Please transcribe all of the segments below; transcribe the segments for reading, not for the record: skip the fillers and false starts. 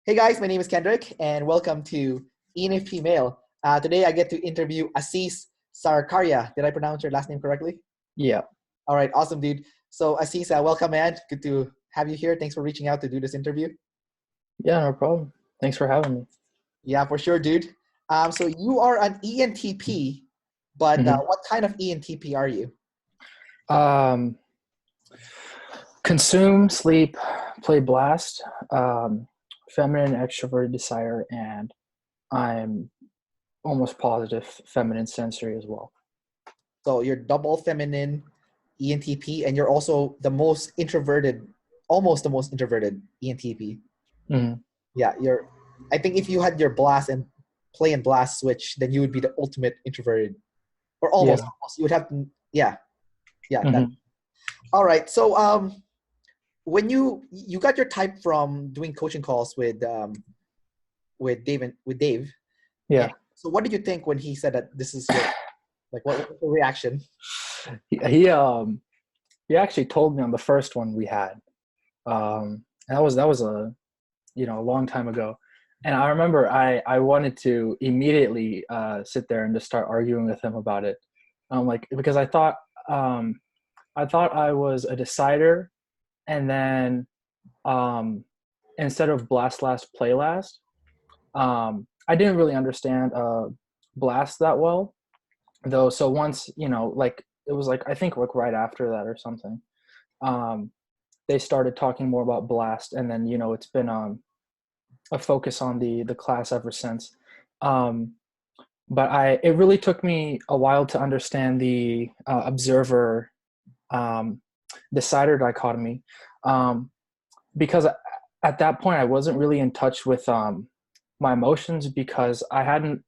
Hey guys, my name is Kendrick and welcome to ENFP Mail. Today I get to interview Asees Sarkaria. Did I pronounce your last name correctly? Yeah. All right, awesome, dude. So Asees, welcome, man. Good to have you here. Thanks for reaching out to do this interview. Yeah, no problem. Thanks for having me. Yeah, for sure, dude. So you are an ENTP, but what kind of ENTP are you? Um, Consume, sleep, play, blast, feminine, extroverted, desire, and I'm almost positive feminine sensory as well. So you're double feminine ENTP, and you're also the most introverted, almost the most introverted ENTP. Mm-hmm. Yeah, you're. I think if you had your blast and play and blast switch, then you would be the ultimate introverted, or almost. Yeah. Almost. You would have to. Yeah, yeah. That. Mm-hmm. All right. So when you got your type from doing coaching calls with Dave. Yeah. And so what did you think when he said that this is your what was your reaction? He actually told me on the first one we had. That was a a long time ago. And I remember I wanted to immediately sit there and just start arguing with him about it. Because I thought I was a decider, and then instead of blast last, play last. I didn't really understand blast that well, though. So once it was I think right after that or something, they started talking more about blast, and then it's been a focus on the class ever since. But it really took me a while to understand the observer decider dichotomy, because at that point I wasn't really in touch with my emotions, because I hadn't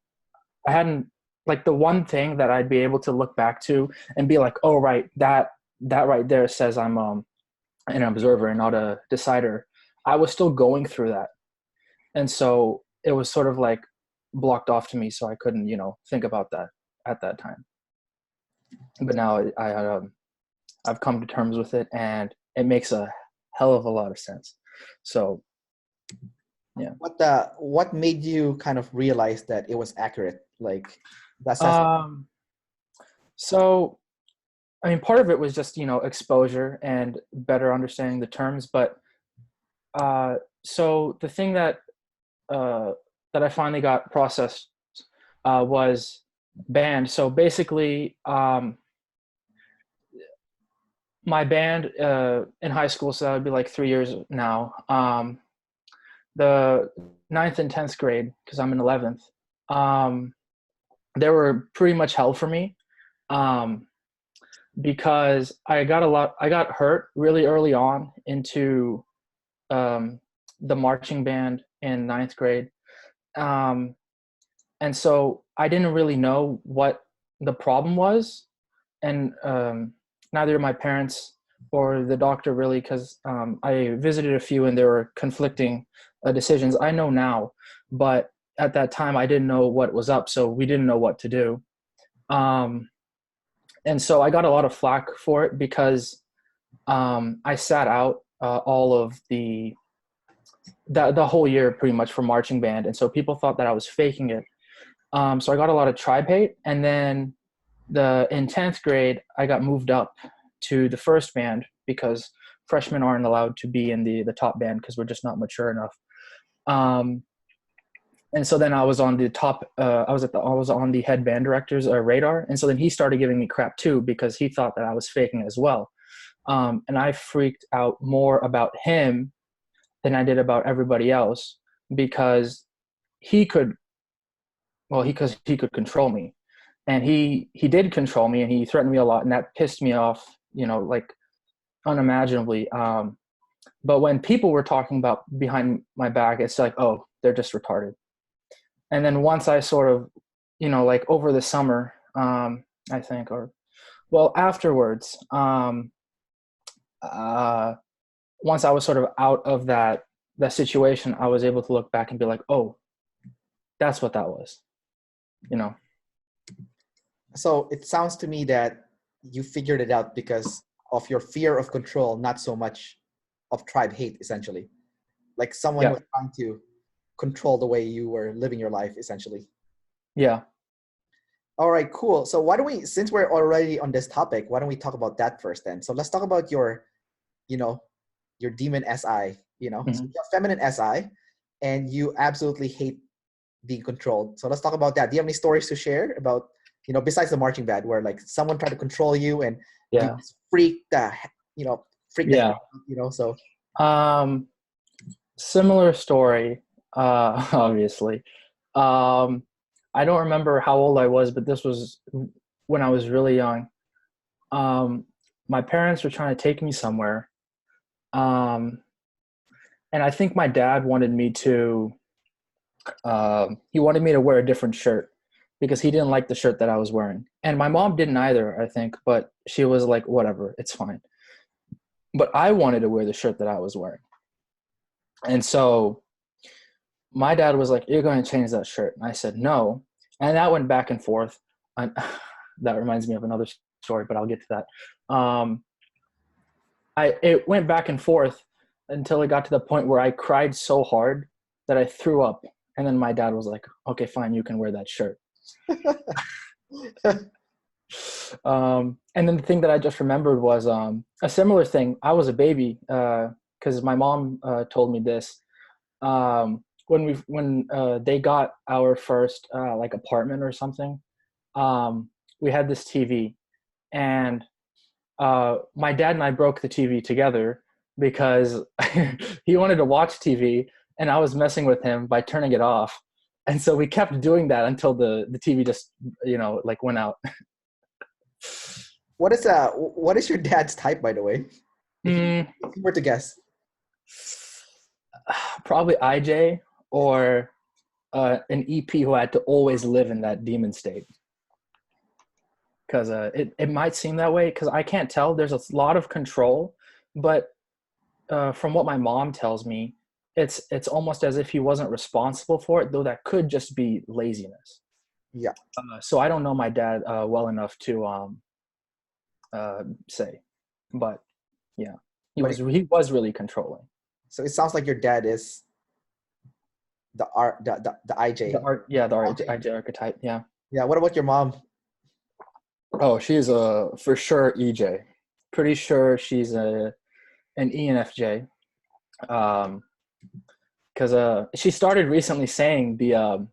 like the one thing that I'd be able to look back to and be like, oh right, that right there says I'm an observer and not a decider. I was still going through that, and so it was sort of like blocked off to me, so I couldn't think about that at that time. But now I've come to terms with it, and it makes a hell of a lot of sense. So yeah. What made you kind of realize that it was accurate? Like that sense. So I mean, part of it was just exposure and better understanding the terms, but so the thing that I finally got processed was band. So basically, my band in high school, so that would be like 3 years now. The 9th and 10th grade, because I'm in 11th, they were pretty much hell for me, because I got hurt really early on into the marching band in 9th grade. And so I didn't really know what the problem was. And neither my parents or the doctor really, because I visited a few and there were conflicting decisions. I know now, but at that time I didn't know what was up, so we didn't know what to do. And so I got a lot of flack for it, because I sat out all of the whole year pretty much for marching band, and so people thought that I was faking it. So I got a lot of tribe hate, and then in 10th grade I got moved up to the first band, because freshmen aren't allowed to be in the top band because we're just not mature enough. And so then I was on the top. I was on the head band director's radar, and so then he started giving me crap too, because he thought that I was faking as well. And I freaked out more about him than I did about everybody else, because he could control me, and he did control me, and he threatened me a lot, and that pissed me off, unimaginably. But when people were talking about behind my back, it's like, oh, they're just retarded. And then once I sort of, over the summer, I think, afterwards, once I was sort of out of that situation, I was able to look back and be like, oh, that's what that was, So it sounds to me that you figured it out because of your fear of control, not so much of tribe hate, essentially. Like someone Yeah. was trying to control the way you were living your life, essentially. Yeah. All right, cool. So why don't we, since we're already on this topic, why don't we talk about that first then? So let's talk about your, you know, your demon SI, you know, so Mhm. you're feminine SI, and you absolutely hate being controlled. So let's talk about that. Do you have any stories to share about, besides the marching band, where like someone tried to control you and you Yeah. just freaked the, freaked the heck Yeah. out, so. Similar story, obviously. I don't remember how old I was, but this was when I was really young. My parents were trying to take me somewhere. And I think my dad wanted me to, he wanted me to wear a different shirt because he didn't like the shirt that I was wearing. And my mom didn't either, I think, but she was like, whatever, it's fine. But I wanted to wear the shirt that I was wearing. And so my dad was like, you're going to change that shirt. And I said, no. And that went back and forth. That reminds me of another story, but I'll get to that. It went back and forth until it got to the point where I cried so hard that I threw up. And then my dad was like, okay, fine, you can wear that shirt. And then the thing that I just remembered was a similar thing. I was a baby because my mom told me this. When they got our first like apartment or something, we had this TV, and my dad and I broke the TV together because he wanted to watch TV and I was messing with him by turning it off. And so we kept doing that until the TV just, like went out. What is your dad's type, by the way? If you were to guess. Probably IJ or an EP who had to always live in that demon state. Because it might seem that way because I can't tell. There's a lot of control, but from what my mom tells me, it's almost as if he wasn't responsible for it, though that could just be laziness. Yeah. So I don't know my dad well enough to say, but yeah, he was really controlling. So it sounds like your dad is the IJ. The IJ archetype. Yeah. Yeah. What about your mom? Oh, she's for sure EJ. Pretty sure she's an ENFJ. Because she started recently saying the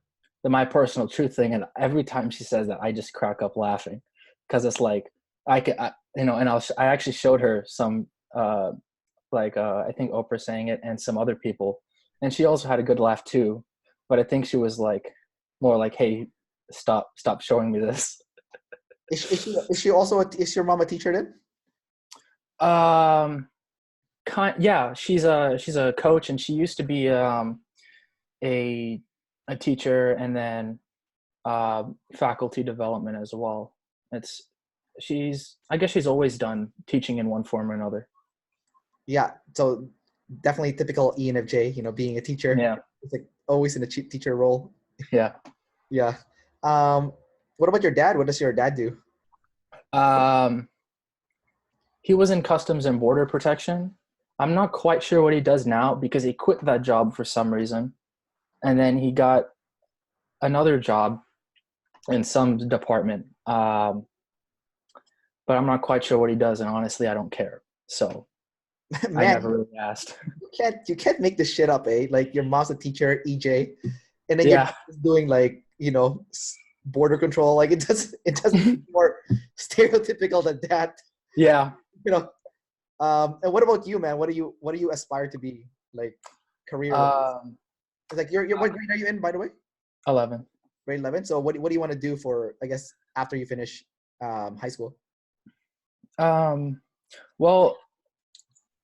my personal truth thing, and every time she says that, I just crack up laughing because it's like and I actually showed her some I think Oprah saying it and some other people, and she also had a good laugh too. But I think she was like more like, "Hey, stop showing me this." Is your mom a teacher then? Yeah, she's a coach, and she used to be a teacher, and then faculty development as well. I guess she's always done teaching in one form or another. Yeah, so definitely typical ENFJ, being a teacher. Yeah, it's like always in a teacher role. Yeah. Yeah. What about your dad? What does your dad do? He was in Customs and Border Protection. I'm not quite sure what he does now because he quit that job for some reason. And then he got another job in some department. But I'm not quite sure what he does. And honestly, I don't care. So Man, I never really asked. You can't make this shit up, eh? Like your mom's a teacher, EJ, and then Yeah. you're doing like, border control. Like it doesn't more stereotypical than that. Yeah. And what about you, man? What do you aspire to be, like, career? Like what grade are you in, by the way? 11. Grade 11. So what do you want to do for, I guess, after you finish high school? Well,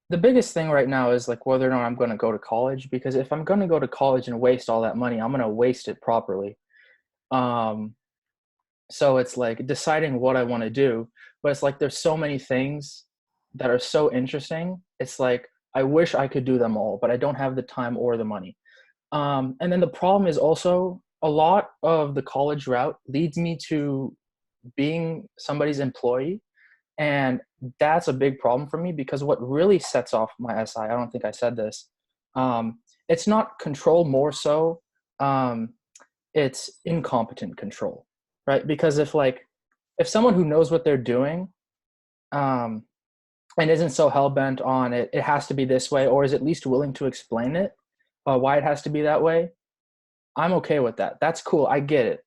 the biggest thing right now is like whether or not I'm going to go to college, because if I'm going to go to college and waste all that money, I'm going to waste it properly. So it's like deciding what I want to do, but it's like there's so many things that are so interesting. It's like I wish I could do them all, but I don't have the time or the money. And then the problem is also a lot of the college route leads me to being somebody's employee. And that's a big problem for me because what really sets off my SI, I don't think I said this, it's not control, more so it's incompetent control, right? Because if someone who knows what they're doing and isn't so hell-bent on it has to be this way, or is at least willing to explain it, why it has to be that way, I'm okay with that. That's cool. I get it.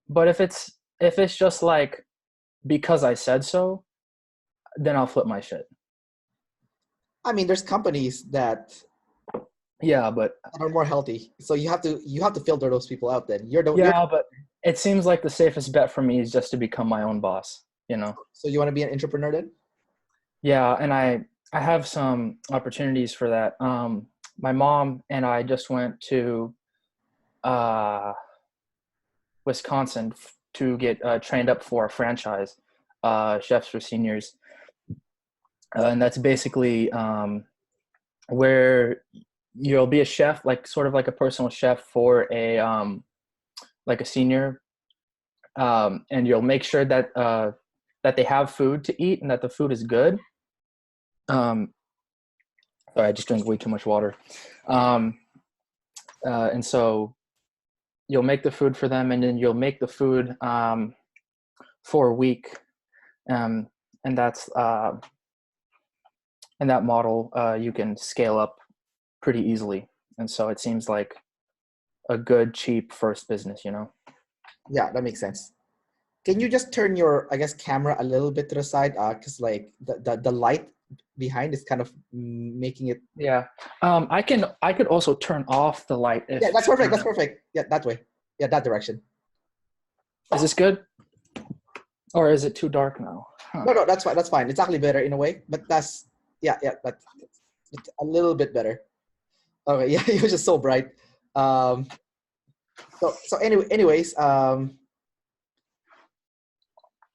But if it's just like, because I said so, then I'll flip my shit. I mean, there's companies that but are more healthy, so you have to filter those people out. Then but it seems like the safest bet for me is just to become my own boss, you know. So you want to be an entrepreneur then? Yeah, and I have some opportunities for that. My mom and I just went to Wisconsin to get trained up for a franchise, Chefs for Seniors. And that's basically where you'll be a chef, like sort of like a personal chef for a like a senior, and you'll make sure that that they have food to eat and that the food is good. Sorry, I just drank way too much water. And so you'll make the food for them, and then you'll make the food for a week, and that's and that model you can scale up pretty easily. And so it seems like a good, cheap first business, you know? Yeah, that makes sense. Can you just turn your, I guess, camera a little bit to the side? Because like the light behind is kind of making it. Yeah. I could also turn off the light. Yeah, that's perfect. That's perfect. Yeah, that way. Yeah, that direction. Is this good? Or is it too dark now? Huh. No, that's fine. That's fine. It's actually better in a way, but that's that's a little bit better. Okay, yeah, it was just so bright. So anyways,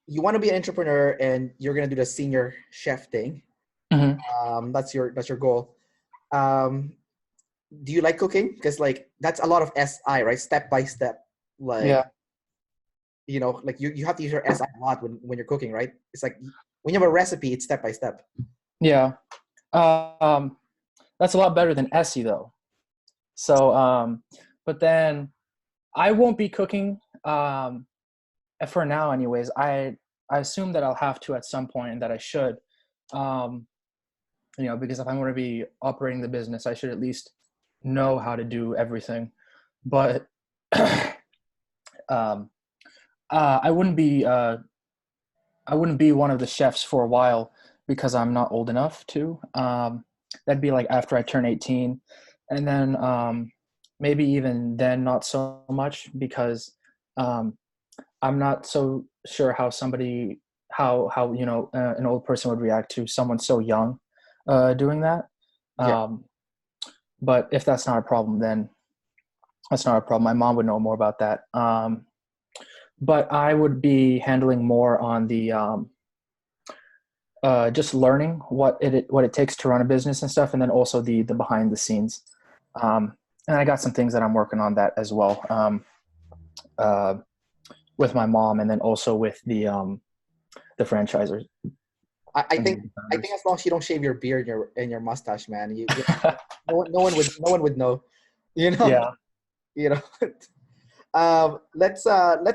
you want to be an entrepreneur and you're gonna do the senior chef thing. Mm-hmm. That's your goal. Do you like cooking? Because like that's a lot of SI, right? Step by step. Like, yeah. You know, like you have to use your SI a lot when you're cooking, right? It's like when you have a recipe, it's step by step. Yeah. That's a lot better than SE though. So, but then I won't be cooking for now anyways. I assume that I'll have to at some point, and that I should, you know, because if I'm going to be operating the business, I should at least know how to do everything. But I wouldn't be one of the chefs for a while because I'm not old enough to. That'd be like after I turn 18, and then maybe even then not so much, because I'm not so sure how you know an old person would react to someone so young doing that. Yeah. But if that's not a problem, then that's not a problem. My mom would know more about that. But I would be handling more on the just learning what it takes to run a business and stuff, and then also the behind the scenes. And I got some things that I'm working on that as well, with my mom, and then also with the franchisers. I think as long as you don't shave your beard and your mustache, man, no one would know, you know. Yeah. You know. Let's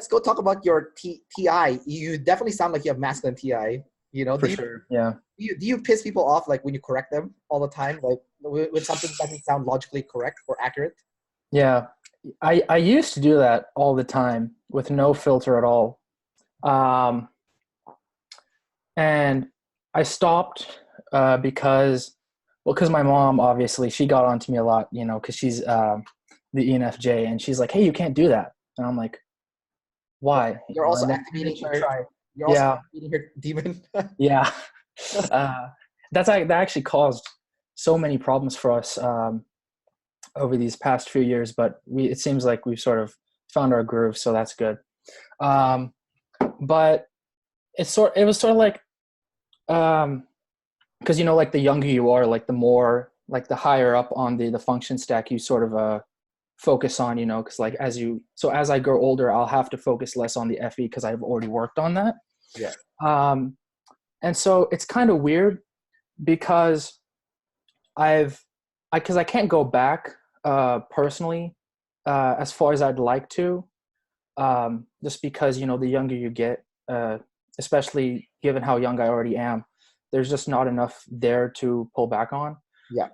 go talk about your TI. You definitely sound like you have masculine TI. You know, for sure. Yeah. Do you piss people off like when you correct them all the time, like when something doesn't sound logically correct or accurate? Yeah, I used to do that all the time with no filter at all, and I stopped because my mom, obviously, she got onto me a lot, you know, because she's the ENFJ, and she's like, "Hey, you can't do that," and I'm like, "Why?" You're also activating her demon. Yeah. That actually caused so many problems for us over these past few years, but it seems like we've sort of found our groove, so that's good. But it was sort of like, because you know, like the younger you are, like the more, like the higher up on the function stack you sort of focus on, you know, because like as I grow older, I'll have to focus less on the FE because I've already worked on that. Yeah. And so it's kind of weird because I can't go back personally as far as I'd like to, just because, you know, the younger you get, especially given how young I already am, there's just not enough there to pull back on. Yeah.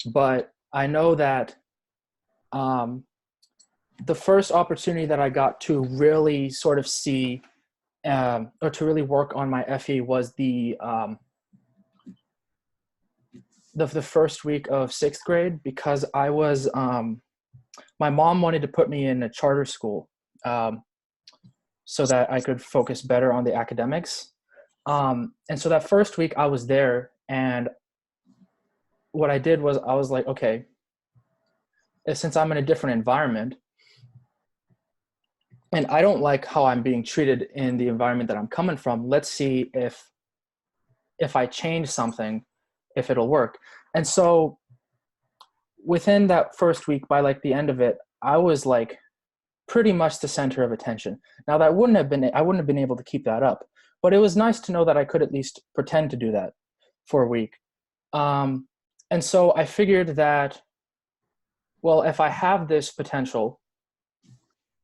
But I know that the first opportunity that I got to really sort of see or to really work on my FE was the first week of 6th grade, because I was my mom wanted to put me in a charter school so that I could focus better on the academics. And so that first week I was there, and what I did was I was like, okay, since I'm in a different environment and I don't like how I'm being treated in the environment that I'm coming from, let's see if I change something, if it'll work. And so within that first week, by like the end of it, I was like pretty much the center of attention. Now I wouldn't have been able to keep that up, but it was nice to know that I could at least pretend to do that for a week. And so I figured that, well, if I have this potential,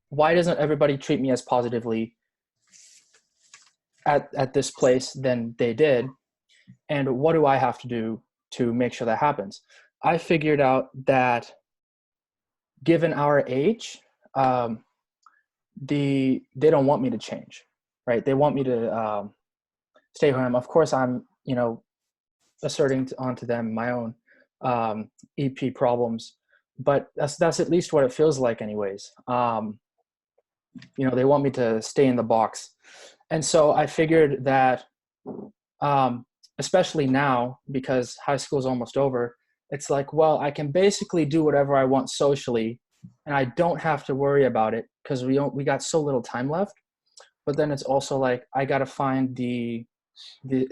why doesn't everybody treat me as positively at this place than they did? And what do I have to do to make sure that happens? I figured out that given our age, they don't want me to change, right? They want me to stay who I am. Of course, I'm, you know, asserting onto them my own EP problems, but that's at least what it feels like anyways. You know, they want me to stay in the box. And so I figured that, especially now, because high school is almost over, it's like, well, I can basically do whatever I want socially, and I don't have to worry about it because we got so little time left. But then it's also like, I got to find the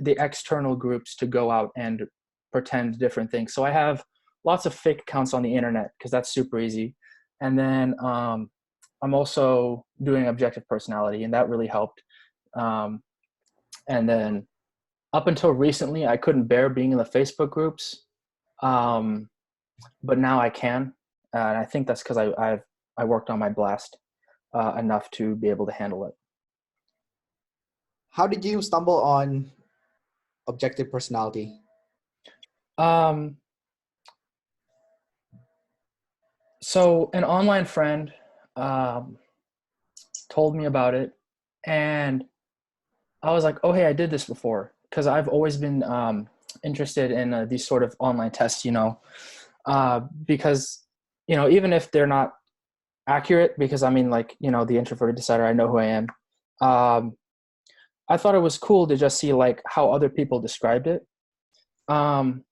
external groups to go out and pretend different things. So I have lots of fake accounts on the internet because that's super easy. And then I'm also doing objective personality, and that really helped. And then up until recently, I couldn't bear being in the Facebook groups, but now I can. And I think that's because I worked on my blast enough to be able to handle it. How did you stumble on objective personality? So an online friend told me about it, and I was like, oh, hey, I did this before, because I've always been interested in these sort of online tests, you know, because, you know, even if they're not accurate, because I mean, like, you know, the introverted decider, I know who I am. I thought it was cool to just see like how other people described it. And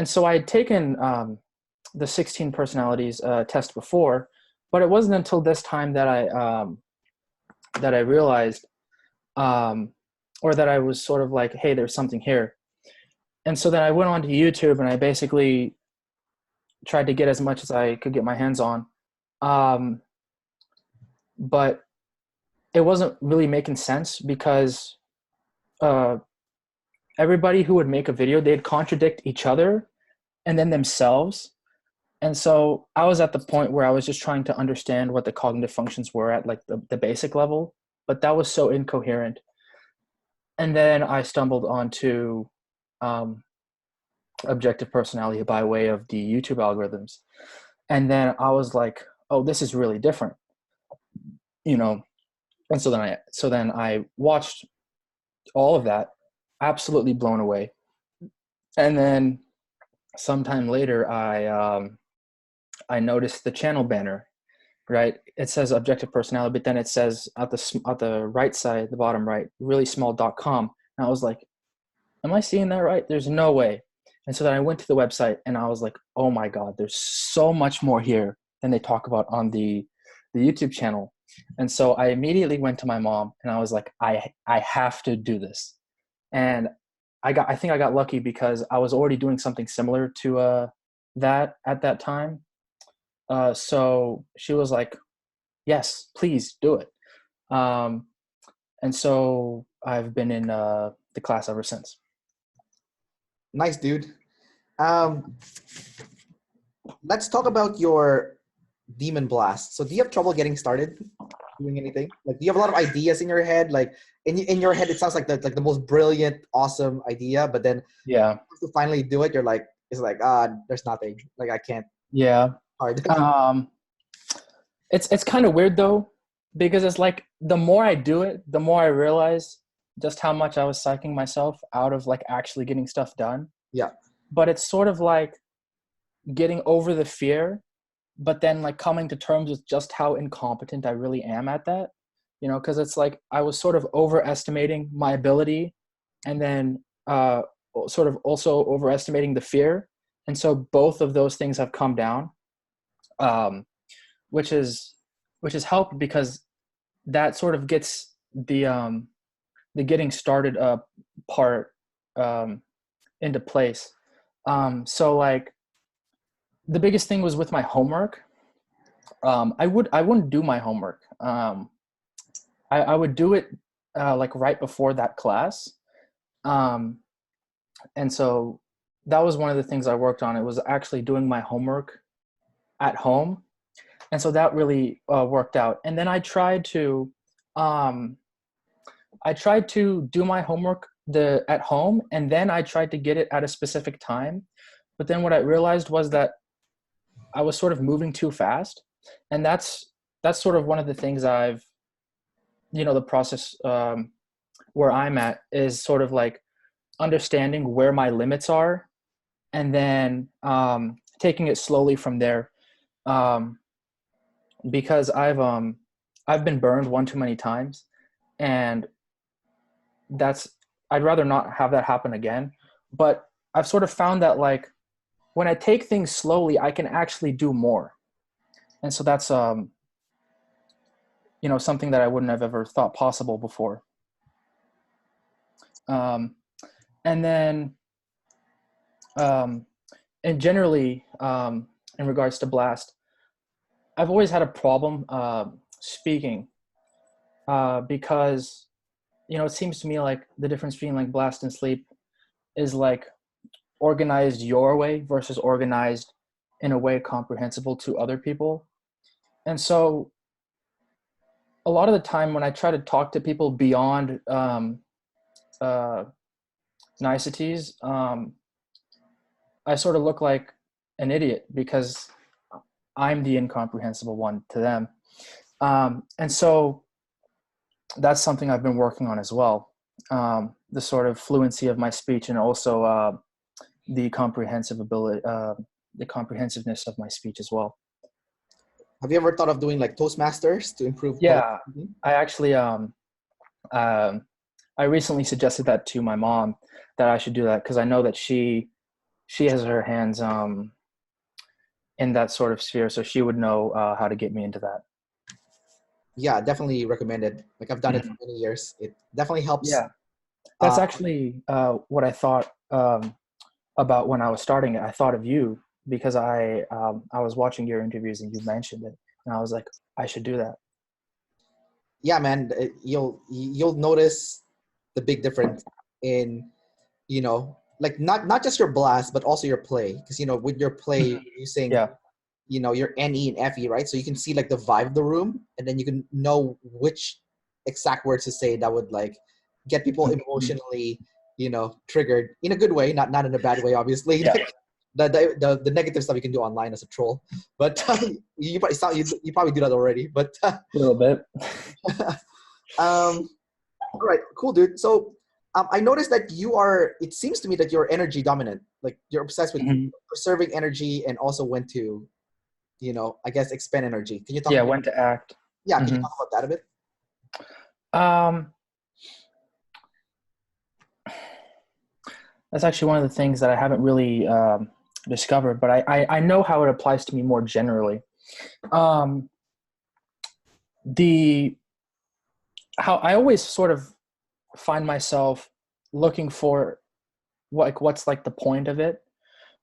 so I had taken the 16 personalities test before, but it wasn't until this time that I realized, or that I was sort of like, hey, there's something here. And so then I went on to YouTube, and I basically tried to get as much as I could get my hands on. But it wasn't really making sense, because everybody who would make a video, they'd contradict each other and then themselves. And so I was at the point where I was just trying to understand what the cognitive functions were at like the basic level, but that was so incoherent. And then I stumbled onto objective personality by way of the YouTube algorithms. And then I was like, oh, this is really different, you know? And so then I watched all of that, absolutely blown away. And then sometime later, I noticed the channel banner, right? It says objective personality, but then it says at the right side, the bottom right, really small.com. And I was like, am I seeing that right? There's no way. And so then I went to the website, and I was like, oh my God, there's so much more here than they talk about on the YouTube channel. And so I immediately went to my mom, and I was like, I have to do this. And I think I got lucky, because I was already doing something similar to that at that time. So she was like, yes, please do it. And so I've been in the class ever since. Nice, dude. let's talk about your demon blast. So do you have trouble getting started doing anything? Like, do you have a lot of ideas in your head? Like in your head, it sounds like the most brilliant, awesome idea, but then Yeah. to finally do it, you're like, it's like, there's nothing. Like I can't. Yeah. Hard. It's kind of weird though, because it's like the more I do it, the more I realize just how much I was psyching myself out of like actually getting stuff done. Yeah. But it's sort of like getting over the fear, but then like coming to terms with just how incompetent I really am at that, you know, because it's like I was sort of overestimating my ability, and then sort of also overestimating the fear. And so both of those things have come down, which is helped, because that sort of gets the getting started part into place. So like the biggest thing was with my homework. I wouldn't do my homework. I would do it like right before that class. And so that was one of the things I worked on. It was actually doing my homework at home. And so that really worked out. And then I tried to do my homework at home, and then I tried to get it at a specific time. But then what I realized was that I was sort of moving too fast. And that's sort of one of the things the process where I'm at is sort of like understanding where my limits are, and then taking it slowly from there. Because I've been burned one too many times, and I'd rather not have that happen again. But I've sort of found that like when I take things slowly, I can actually do more. And so that's something that I wouldn't have ever thought possible before. And then and generally in regards to blast, I've always had a problem speaking because it seems to me like the difference between like blast and sleep is like organized your way versus organized in a way comprehensible to other people. And so a lot of the time when I try to talk to people beyond niceties, I sort of look like an idiot because I'm the incomprehensible one to them. And so that's something I've been working on as well. The sort of fluency of my speech, and also the comprehensiveness of my speech as well. Have you ever thought of doing like Toastmasters to improve? Yeah, I actually, I recently suggested that to my mom, that I should do that, because I know that she has her hands in that sort of sphere, so she would know how to get me into that. Yeah, definitely recommended. Like I've done it for many years. It definitely helps. Yeah, that's actually what I thought about when I was starting it. I thought of you because I was watching your interviews and you mentioned it, and I was like, I should do that. Yeah, man, you'll notice the big difference in like not just your blast but also your play, because with your play using your NE and FE, right? So you can see like the vibe of the room, and then you can know which exact words to say that would like get people emotionally triggered in a good way, not in a bad way, obviously. Yeah. The negative stuff you can do online as a troll, but you probably do that already, but a little bit. All right, cool, dude. So I noticed that it seems to me that you're energy dominant. Like you're obsessed with preserving energy and also when to, I guess, expend energy. Can you talk about when to act? Yeah, can you talk about that a bit? That's actually one of the things that I haven't really discovered, but I know how it applies to me more generally. How I always sort of find myself looking for what's like the point of it,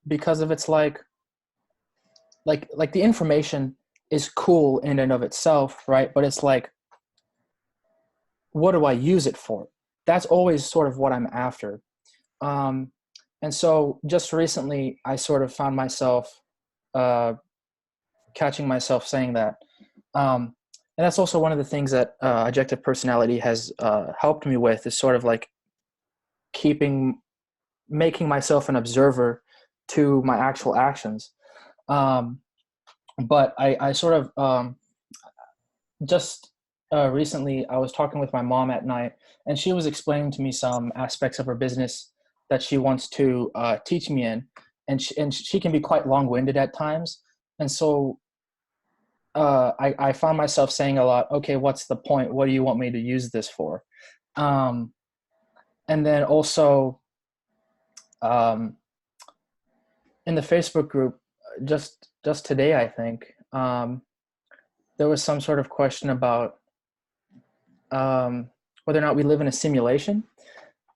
because if it's like the information is cool in and of itself, right? But it's like, what do I use it for? That's always sort of what I'm after. And so just recently I sort of found myself catching myself saying that. And that's also one of the things that objective personality has helped me with, is sort of like making myself an observer to my actual actions. But I sort of just recently I was talking with my mom at night, and she was explaining to me some aspects of her business that she wants to teach me in, and she can be quite long-winded at times, and so I found myself saying a lot, okay, what's the point? What do you want me to use this for? And then also in the Facebook group, just today, I think, there was some sort of question about whether or not we live in a simulation.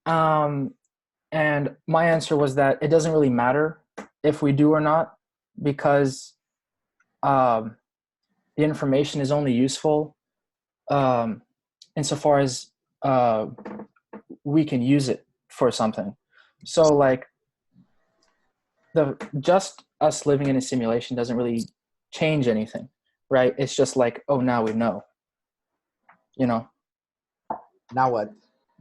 And my answer was that it doesn't really matter if we do or not, because the information is only useful insofar as we can use it for something. So like just us living in a simulation doesn't really change anything, right? It's just like, oh, now we know, you know? Now what?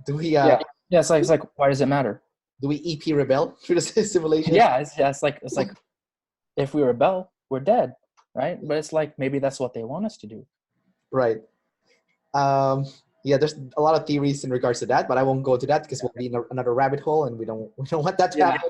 Do we yeah, it's like why does it matter? do we EP rebel through the simulation? Yeah, it's like if we rebel, we're dead, right? But it's like maybe that's what they want us to do. Right. Yeah, there's a lot of theories in regards to that, but I won't go into that because we'll be in another rabbit hole, and we don't want that to happen.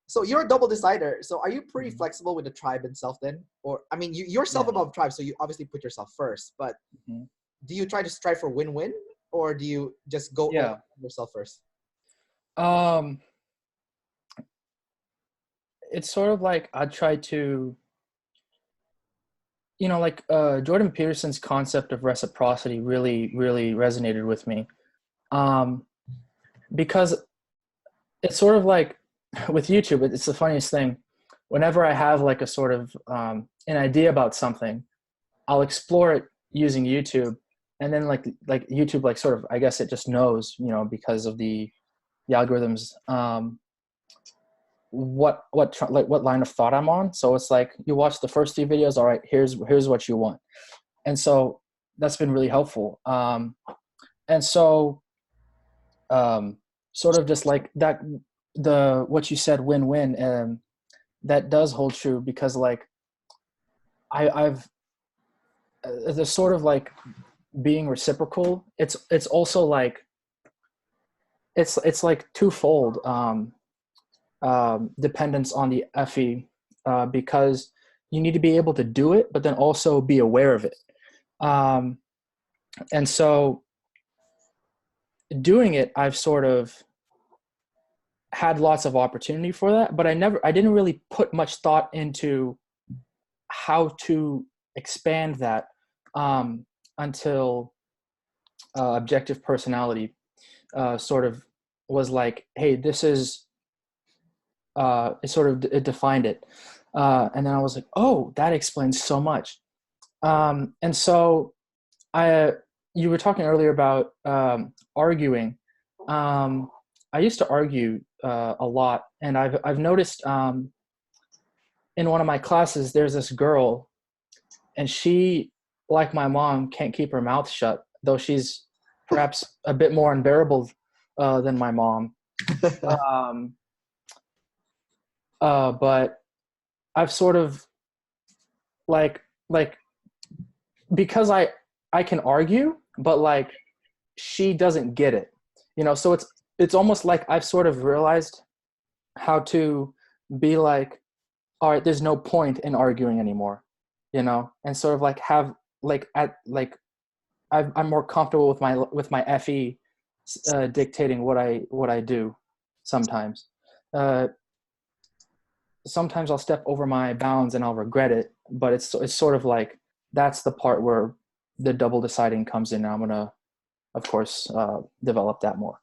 So you're a double decider. So are you pretty flexible with the tribe itself then? Or, I mean, you're self above tribe, so you obviously put yourself first, but do you try to strive for win-win, or do you just go yourself first? It's sort of like I try to, like Jordan Peterson's concept of reciprocity really, really resonated with me. Because it's sort of like with YouTube, it's the funniest thing. Whenever I have like a sort of an idea about something, I'll explore it using YouTube, and then like YouTube, like sort of, I guess it just knows, because of the algorithms, what line of thought I'm on. So it's like you watch the first 3 videos, all right, here's what you want. And so that's been really helpful. And so sort of just like that, what you said, win-win, that does hold true, because like I've there's sort of like being reciprocal. It's also like it's like twofold dependence on the FE, because you need to be able to do it, but then also be aware of it. And so doing it, I've sort of had lots of opportunity for that, but I didn't really put much thought into how to expand that until objective personality sort of was like, hey, this is it defined it, and then I was like, oh, that explains so much. And so you were talking earlier about arguing. I used to argue a lot, and I've noticed in one of my classes there's this girl, and she, like my mom, can't keep her mouth shut, though she's perhaps a bit more unbearable than my mom. But I've sort of like because I can argue, but like she doesn't get it, so it's almost like I've sort of realized how to be like, all right, there's no point in arguing anymore, and sort of like have I'm more comfortable with my FE dictating what I do sometimes. Sometimes I'll step over my bounds and I'll regret it, but it's sort of like that's the part where the double deciding comes in. I'm gonna, of course, develop that more.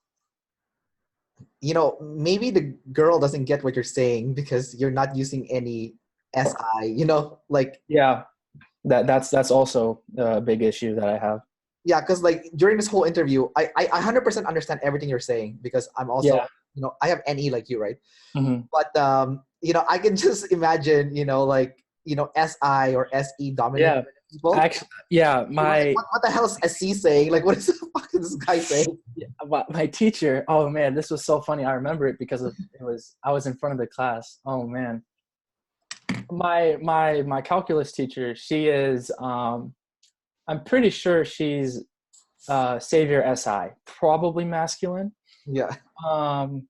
Maybe the girl doesn't get what you're saying because you're not using any SI. Yeah, that's also a big issue that I have. Yeah, because like during this whole interview, I 100% understand everything you're saying because I'm also I have NE like you, right? Mm-hmm. But I can just imagine, like, SI or SE dominant Yeah. people. Actually, yeah, Like, what the hell is SC saying? Like, what is the fuck is this guy saying? my teacher, oh man, this was so funny. I remember it because I was in front of the class. Oh man. My calculus teacher, she is I'm pretty sure she's Savior SI, probably masculine. Yeah. Um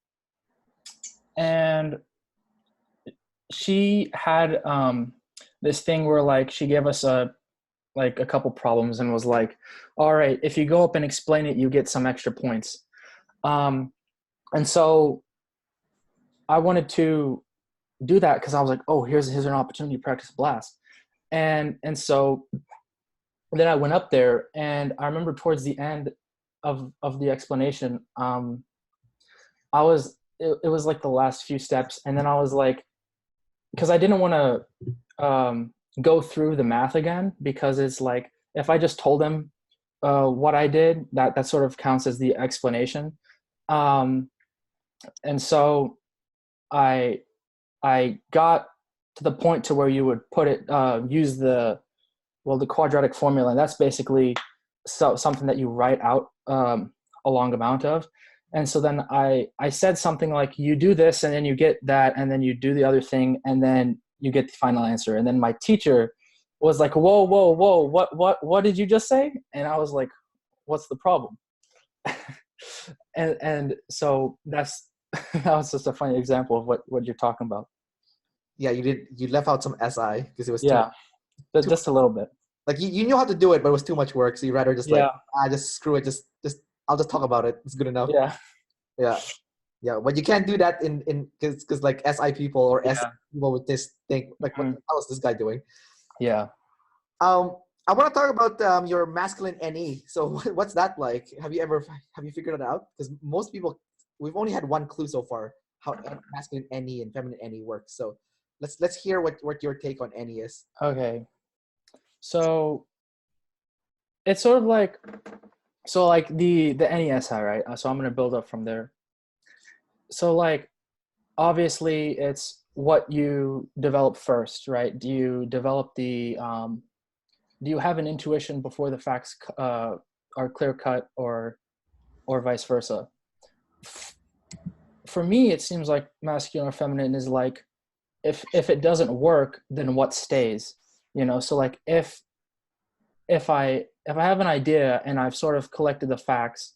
and she had this thing where like she gave us a couple problems and was like, all right, if you go up and explain it, you get some extra points. And so I wanted to do that because I was like, oh, here's an opportunity to practice blast. And so then I went up there, and I remember towards the end of the explanation, it was like the last few steps, and then I was like, because I didn't want to go through the math again, because it's like if I just told them what I did, that sort of counts as the explanation. And so I got to the point to where you would put it, use the quadratic formula, and that's basically something that you write out a long amount of. And so then I said something like, you do this and then you get that, and then you do the other thing, and then you get the final answer. And then my teacher was like, whoa, what did you just say? And I was like, what's the problem? and so that was just a funny example of what you're talking about. Yeah, you left out some SI because it was just a little bit. Like you knew how to do it, but it was too much work. So you rather just just screw it. Just I'll just talk about it. It's good enough. Yeah. But you can't do that in because like SI people or SI people would just think like, what the hell is this guy doing? Yeah. I want to talk about your masculine NE. So what's that like? Have you figured it out? Because most people, we've only had one clue so far how masculine NE and feminine NE works. So let's hear what your take on NE is. Okay. So it's sort of like the NESI, right? So I'm going to build up from there. So like, obviously it's what you develop first, right? Do you develop do you have an intuition before the facts are clear cut, or vice versa? For me, it seems like masculine or feminine is like, if it doesn't work, then what stays? So like if I have an idea and I've sort of collected the facts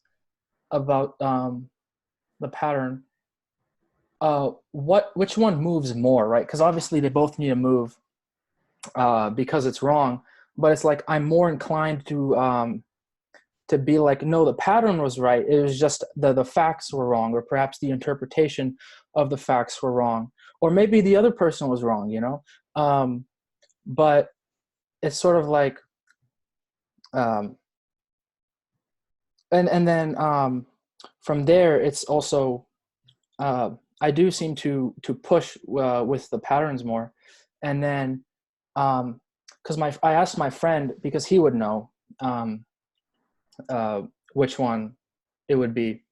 about the pattern, which one moves more, right? Because obviously they both need to move because it's wrong, but it's like I'm more inclined to be like, no, the pattern was right. It was just the facts were wrong, or perhaps the interpretation of the facts were wrong, or maybe the other person was wrong, but it's sort of like, and then from there, it's also I do seem to push with the patterns more, and then because I asked my friend, because he would know which one it would be,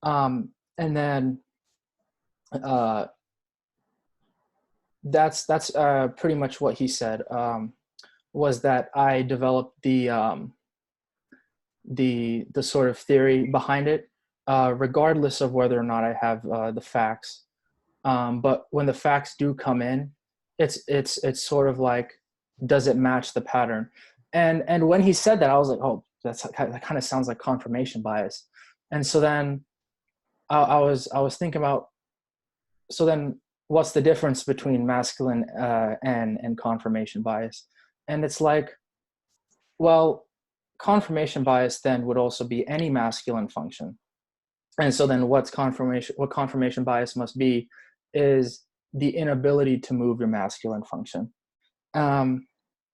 and then that's pretty much what he said, was that I developed the sort of theory behind it, regardless of whether or not I have the facts. But when the facts do come in, it's sort of like, does it match the pattern? And when he said that, I was like, oh, that kind of sounds like confirmation bias. And so then I was thinking about, so then what's the difference between masculine and confirmation bias? And it's like, well, confirmation bias then would also be any masculine function. And so then what confirmation bias must be is the inability to move your masculine function. And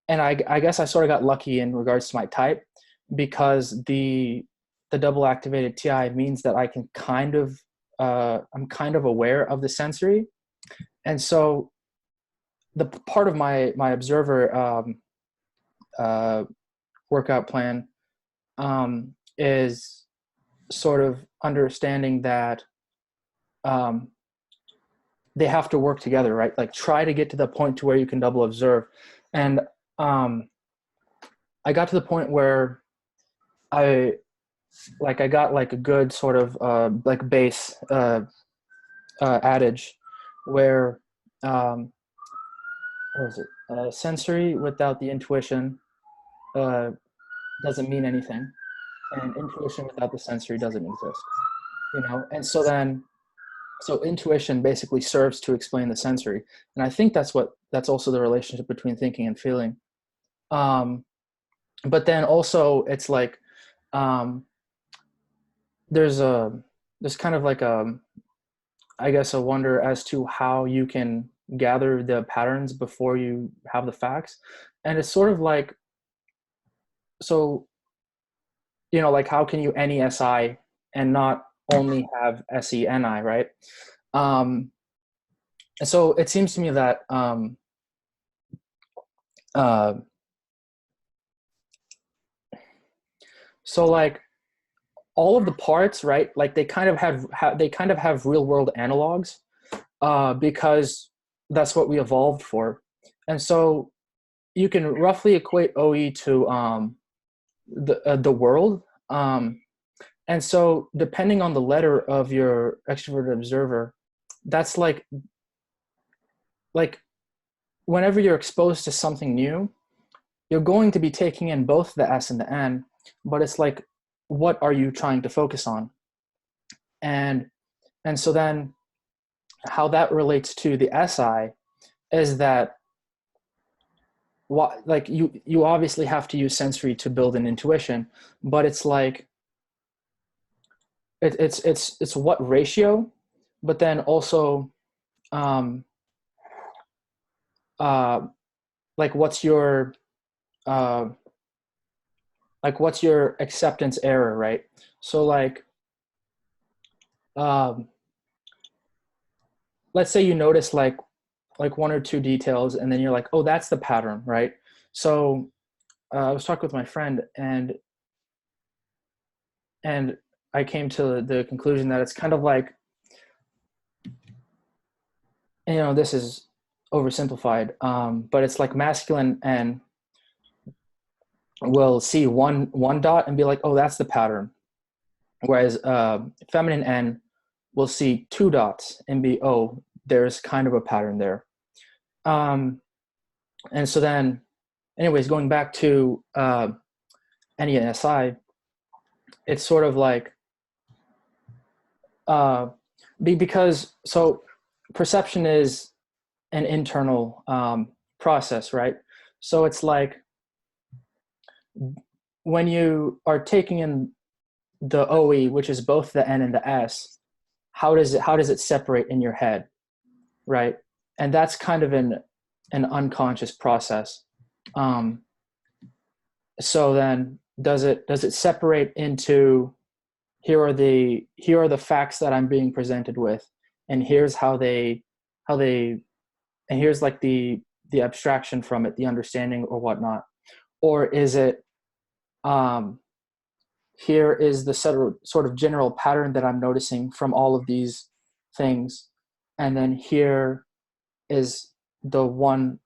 I guess I sort of got lucky in regards to my type, because the double activated TI means that I can I'm kind of aware of the sensory. And so the part of my observer workout plan is sort of understanding that they have to work together, right? Like try to get to the point to where you can double observe. And I got to the point where I got like a good sort of like base adage where what was it? Sensory without the intuition doesn't mean anything, and intuition without the sensory doesn't exist. You know, and so intuition basically serves to explain the sensory, and I think that's also the relationship between thinking and feeling. But then also it's like there's kind of like I guess a wonder as to how you can gather the patterns before you have the facts. And it's sort of like, so, you know, like how can you NESI and not only have SENI, right? And so it seems to me that so like all of the parts, right? Like they kind of have real world analogs because that's what we evolved for. And so you can roughly equate OE to the world. And so depending on the letter of your extroverted observer, that's like whenever you're exposed to something new, you're going to be taking in both the S and the N, but it's like, what are you trying to focus on? And so then how that relates to the SI is that what, like you obviously have to use sensory to build an intuition, but it's like it's what ratio, but then also like what's your acceptance error, right? So like let's say you notice like one or two details and then you're like, oh, that's the pattern, right? So I was talking with my friend and I came to the conclusion that it's kind of like, you know, this is oversimplified, but it's like masculine N will see one dot and be like, oh, that's the pattern. Whereas feminine N will see two dots and be, oh, there's kind of a pattern there. And so then, anyways, going back to NESI, it's sort of like, because so perception is an internal process, right? So it's like when you are taking in the OE, which is both the N and the S, how does it separate in your head, right? And that's kind of an unconscious process. So then does it separate into, here are the facts that I'm being presented with, and here's how they and here's like the abstraction from it, the understanding or whatnot? Or is it here is the sort of general pattern that I'm noticing from all of these things, and then here is the one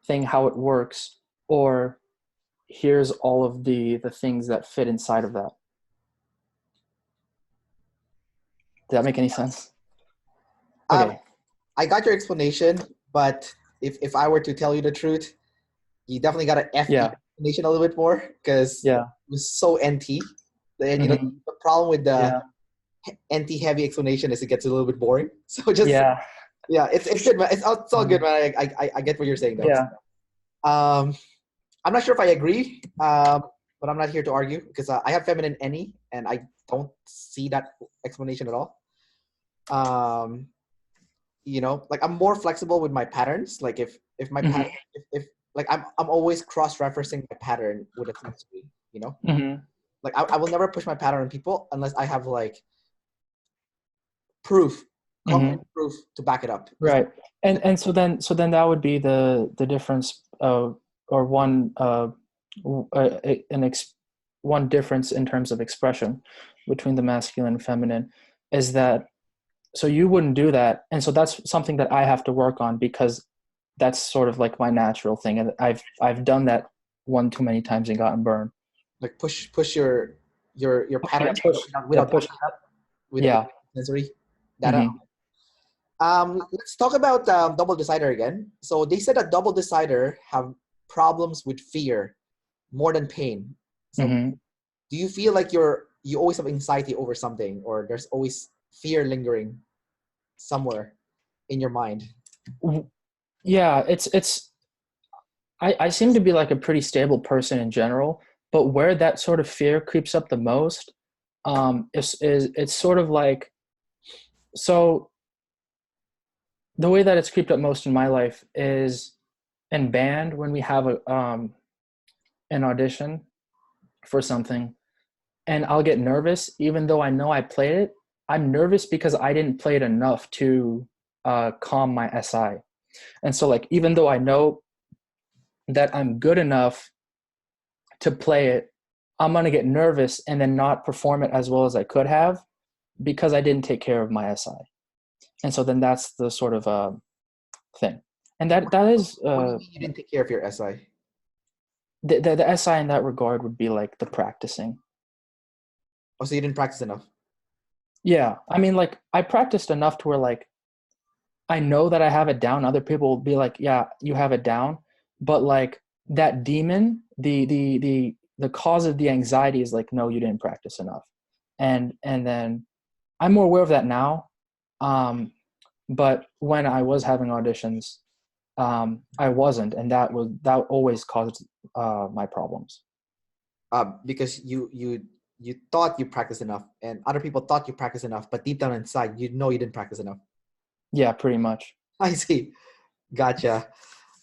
thing, how it works, or here's all of the things that fit inside of that. Did that make any sense? Okay. I got your explanation, but if I were to tell you the truth, you definitely got to explanation a little bit more, because it was so NT. And you know, the problem with the NT heavy explanation is it gets a little bit boring. So just it's good, man. It's all good, man. I get what you're saying, though. Yeah. I'm not sure if I agree, but I'm not here to argue, because I have feminine any, and I don't see that explanation at all. You know, like I'm more flexible with my patterns. Like if my pattern, if like I'm always cross-referencing my pattern with a sensory, you know? Like I will never push my pattern on people unless I have like proof, concrete proof to back it up. Right. And so then that would be the difference or one one difference in terms of expression between the masculine and feminine, is that so you wouldn't do that. And so that's something that I have to work on, because that's sort of like my natural thing. And I've done that one too many times and gotten burned. Like push your patterns Push, without push. without Yeah. sensory data. Mhm. Let's talk about double decider again. So they said that double decider have problems with fear more than pain. So Mhm. do you feel like you always have anxiety over something, or there's always fear lingering somewhere in your mind? Yeah, I seem to be like a pretty stable person in general, but where that sort of fear creeps up the most, is it's sort of like, so the way that it's creeped up most in my life is in band, when we have an audition for something, and I'll get nervous even though I know I played it. I'm nervous because I didn't play it enough to calm my SI. And so like, even though I know that I'm good enough to play it, I'm going to get nervous and then not perform it as well as I could have, because I didn't take care of my SI. And so then that's the sort of thing. And that is What do you mean you didn't take care of your SI? the SI in that regard would be like the practicing. Oh, so you didn't practice enough. Yeah. I mean, like, I practiced enough to where like I know that I have it down. Other people will be like, yeah, you have it down. But like that demon, the cause of the anxiety is like, no, you didn't practice enough. And then I'm more aware of that now. But when I was having auditions, I wasn't, and that always caused my problems. Because you thought you practiced enough, and other people thought you practiced enough, but deep down inside, you know you didn't practice enough. Yeah, pretty much. I see. Gotcha.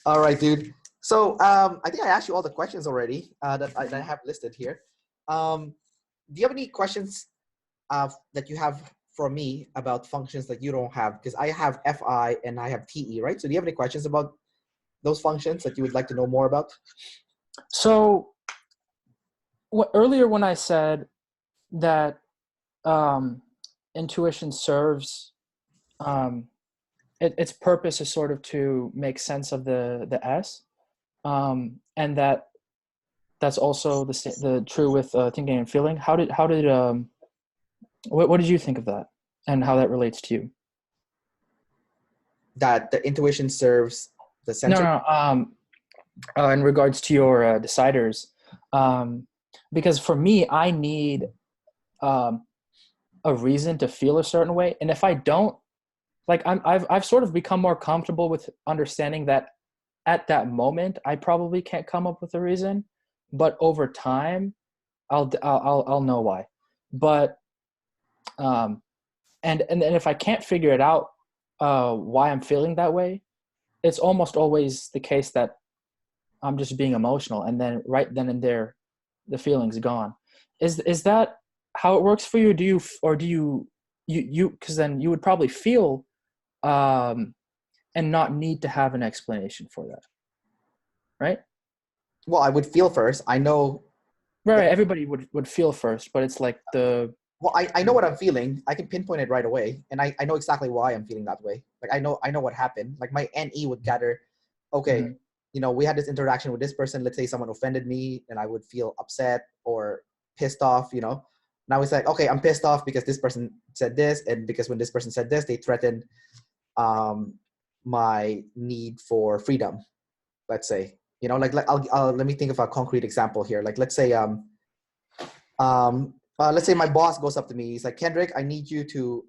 All right, dude. So I think I asked you all the questions already that I have listed here. Do you have any questions that you have for me about functions that you don't have? Because I have FI and I have TE, right? So do you have any questions about those functions that you would like to know more about? So earlier when I said that intuition serves, its purpose is sort of to make sense of the S, and that's also the true with thinking and feeling. What did you think of that, and how that relates to you? That the intuition serves the No, center? no. In regards to your deciders, because for me, I need um, a reason to feel a certain way, and if I don't, like, I've sort of become more comfortable with understanding that at that moment I probably can't come up with a reason, but over time I'll know why. But and then if I can't figure it out, why I'm feeling that way, it's almost always the case that I'm just being emotional, and then right then and there, the feeling's gone. Is that how it works for you? Do you because then you would probably feel um, and not need to have an explanation for that, right? Well, I would feel first. I know. Right. Everybody would feel first, but it's like Well, I know what I'm feeling. I can pinpoint it right away, and I know exactly why I'm feeling that way. Like I know what happened. Like my NE would gather, okay, Mhm. we had this interaction with this person. Let's say someone offended me, and I would feel upset or pissed off. Now it's like, okay, I'm pissed off because this person said this, and because when this person said this, they threatened my need for freedom. Let's say, like I'll let me think of a concrete example here. Like let's say my boss goes up to me. He's like, Kendrick, I need you to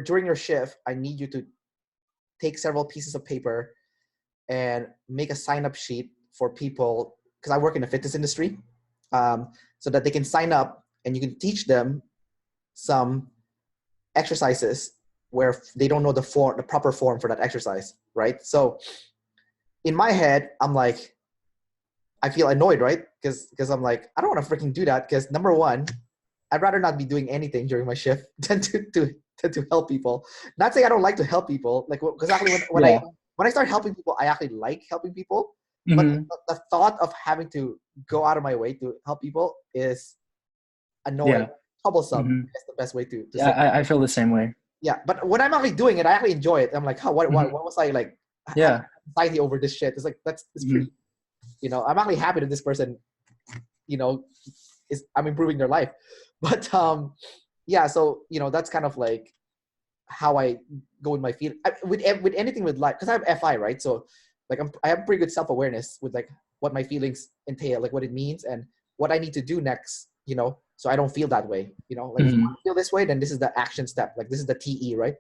during your shift, I need you to take several pieces of paper and make a sign-up sheet for people, because I work in the fitness industry, so that they can sign up and you can teach them some exercises where they don't know the proper form for that exercise, right? So in my head, I'm like, I feel annoyed, right? Because I'm like, I don't want to freaking do that, because number one, I'd rather not be doing anything during my shift than to help people. Not saying I don't like to help people, like, because actually Yeah. when I start helping people, I actually like helping people. But Hmm. the thought of having to go out of my way to help people is annoying. Yeah. troublesome. Mm-hmm. That's the best way to Yeah, say. I feel the same way. Yeah, but when I'm actually doing it, I actually enjoy it. I'm like, oh, what was I like? Yeah. Anxiety over this shit. It's like it's pretty. You know, I'm actually happy that this person, you know, I'm improving their life. But yeah, so you know, that's kind of like how I go with my feeling with anything with life, because I have FI, right? So like I have pretty good self-awareness with like what my feelings entail, like what it means and what I need to do next, you know, so I don't feel that way, you know, like if I feel this way, then this is the action step, like this is the TE, right?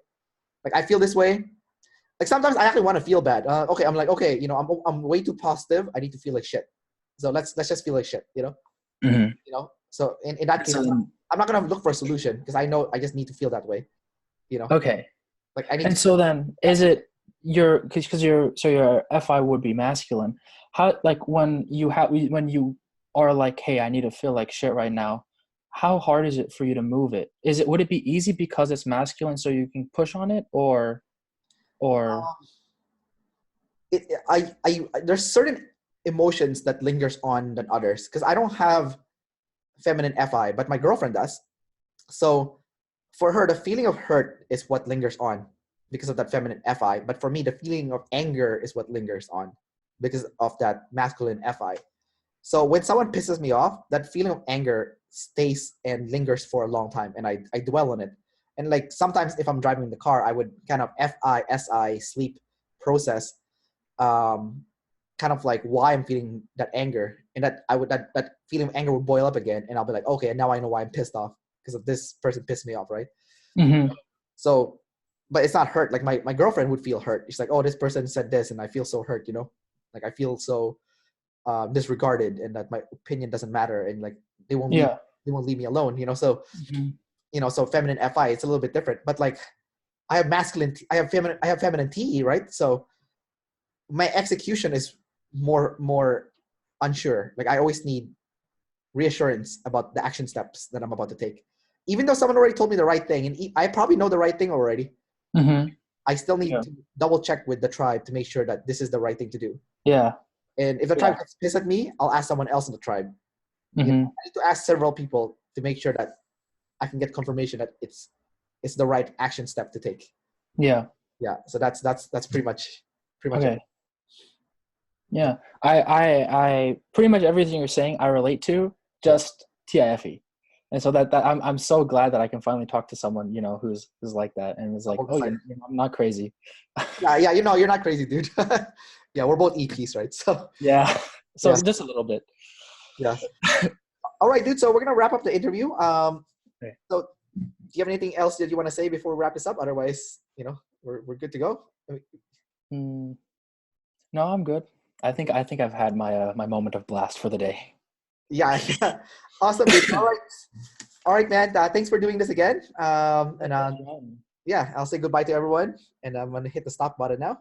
Like I feel this way, like sometimes I actually want to feel bad. Okay, I'm like, okay, you know, I'm way too positive, I need to feel like shit, so let's just feel like shit, you know. You know, so in that case, So I'm not gonna look for a solution because I know I just need to feel that way, you know. okay. Like I need And to. so then, is it because your FI would be masculine? How, like, when you are like, hey, I need to feel like shit right now. How hard is it for you to move it? Would it be easy because it's masculine, so you can push on it, or? There's certain emotions that lingers on than others because I don't have feminine FI, but my girlfriend does. So for her, the feeling of hurt is what lingers on because of that feminine FI. But for me, the feeling of anger is what lingers on because of that masculine FI. So when someone pisses me off, that feeling of anger stays and lingers for a long time, and I dwell on it. And like sometimes if I'm driving in the car, I would kind of FI, SI, sleep, process, kind of like why I'm feeling that anger, and that feeling of anger would boil up again, and I'll be like, okay, now I know why I'm pissed off because of this person pissed me off, right? Mm-hmm. So, but it's not hurt. Like my girlfriend would feel hurt. She's like, oh, this person said this, and I feel so hurt, you know, like I feel so disregarded, and that my opinion doesn't matter, and like they won't leave me alone, you know. So you know, so feminine FI, it's a little bit different, but like I have feminine TE, right? So my execution is more unsure. Like I always need reassurance about the action steps that I'm about to take, even though someone already told me the right thing, and I probably know the right thing already. I still need to double check with the tribe to make sure that this is the right thing to do. And if the tribe gets pissed at me, I'll ask someone else in the tribe. You know, I need to ask several people to make sure that I can get confirmation that it's the right action step to take. Yeah. So that's pretty much okay. it. Yeah. I pretty much everything you're saying I relate to, just TIFE. And so that I'm so glad that I can finally talk to someone, you know, who's like that and is like, oh, you know, I'm not crazy. Yeah, you know, you're not crazy, dude. Yeah, we're both EPs, right? So yeah. So just a little bit. Yeah. All right, dude. So we're gonna wrap up the interview. So do you have anything else that you want to say before we wrap this up? Otherwise, you know, we're good to go. No, I'm good. I think I've had my my moment of blast for the day. Yeah. Awesome, dude. All right, man. Thanks for doing this again. Yeah, I'll say goodbye to everyone, and I'm gonna hit the stop button now.